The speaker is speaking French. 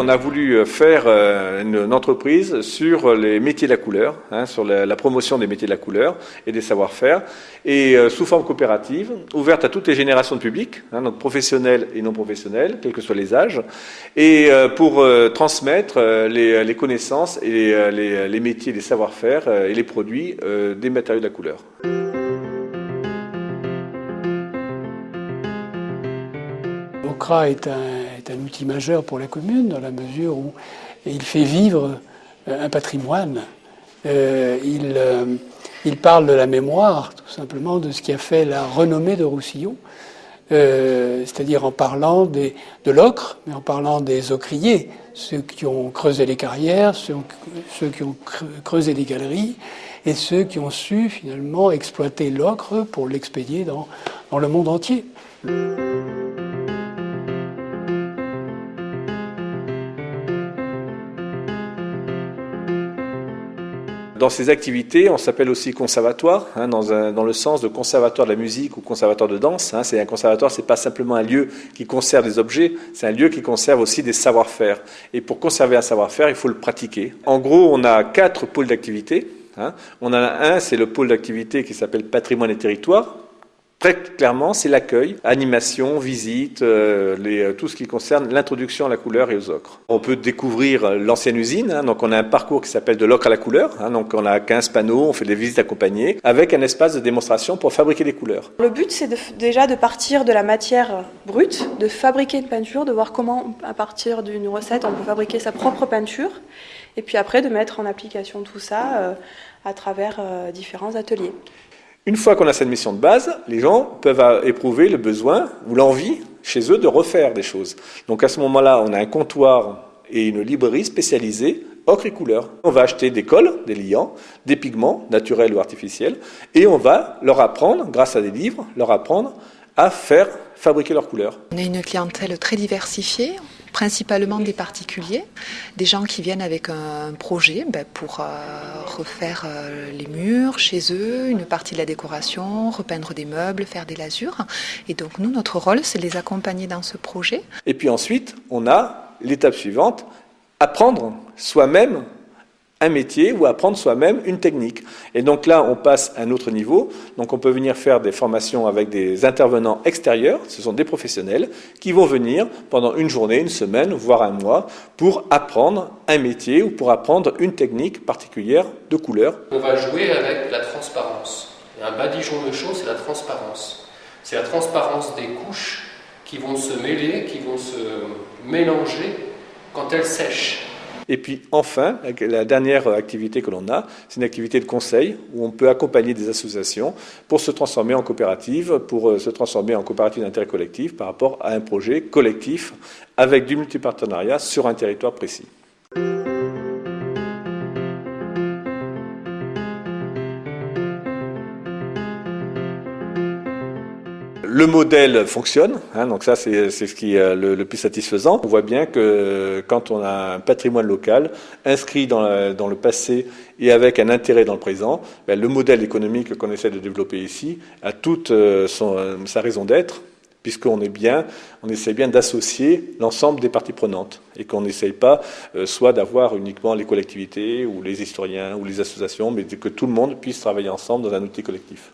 on a voulu faire une entreprise sur les métiers de la couleur, sur la promotion des métiers de la couleur et des savoir-faire, et sous forme coopérative, ouverte à toutes les générations de public, donc professionnels et non professionnels, quels que soient les âges, et pour transmettre les connaissances et les métiers, les savoir-faire et les produits des matériaux de la couleur. L'OCRA est un outil majeur pour la commune dans la mesure où il fait vivre un patrimoine. Il parle de la mémoire, tout simplement, de ce qui a fait la renommée de Roussillon, c'est-à-dire en parlant de l'ocre, mais en parlant des ocriers, ceux qui ont creusé les carrières, ceux qui ont creusé les galeries, et ceux qui ont su finalement exploiter l'ocre pour l'expédier dans le monde entier. Dans ces activités, on s'appelle aussi conservatoire, dans le sens de conservatoire de la musique ou conservatoire de danse. C'est un conservatoire, c'est pas simplement un lieu qui conserve des objets, c'est un lieu qui conserve aussi des savoir-faire. Et pour conserver un savoir-faire, il faut le pratiquer. En gros, on a 4 pôles d'activité. On en a un, c'est le pôle d'activité qui s'appelle patrimoine et territoire. Très clairement, c'est l'accueil, animation, visite, tout ce qui concerne l'introduction à la couleur et aux ocres. On peut découvrir l'ancienne usine, donc on a un parcours qui s'appelle de l'ocre à la couleur, donc on a 15 panneaux, on fait des visites accompagnées, avec un espace de démonstration pour fabriquer des couleurs. Le but, c'est déjà de partir de la matière brute, de fabriquer une peinture, de voir comment, à partir d'une recette, on peut fabriquer sa propre peinture, et puis après de mettre en application tout ça à travers différents ateliers. Une fois qu'on a cette mission de base, les gens peuvent éprouver le besoin ou l'envie chez eux de refaire des choses. Donc à ce moment-là, on a un comptoir et une librairie spécialisée ocre et couleur. On va acheter des cols, des liants, des pigments naturels ou artificiels, et on va leur apprendre, grâce à des livres, leur apprendre à fabriquer leurs couleurs. On a une clientèle très diversifiée, principalement des particuliers, des gens qui viennent avec un projet pour refaire les murs chez eux, une partie de la décoration, repeindre des meubles, faire des lasures. Et donc nous, notre rôle, c'est de les accompagner dans ce projet. Et puis ensuite, on a l'étape suivante, apprendre soi-même un métier ou apprendre soi-même une technique. Et donc là, on passe à un autre niveau. Donc on peut venir faire des formations avec des intervenants extérieurs, ce sont des professionnels, qui vont venir pendant une journée, une semaine, voire un mois, pour apprendre un métier ou pour apprendre une technique particulière de couleur. On va jouer avec la transparence. Et un badigeon de chaux, c'est la transparence. C'est la transparence des couches qui vont se mêler, qui vont se mélanger quand elles sèchent. Et puis enfin, la dernière activité que l'on a, c'est une activité de conseil où on peut accompagner des associations pour se transformer en coopérative, d'intérêt collectif par rapport à un projet collectif avec du multipartenariat sur un territoire précis. Le modèle fonctionne, donc ça c'est ce qui est le plus satisfaisant. On voit bien que quand on a un patrimoine local inscrit dans le passé et avec un intérêt dans le présent, le modèle économique qu'on essaie de développer ici a toute sa raison d'être, puisqu'on essaie bien d'associer l'ensemble des parties prenantes et qu'on n'essaye pas soit d'avoir uniquement les collectivités ou les historiens ou les associations, mais que tout le monde puisse travailler ensemble dans un outil collectif.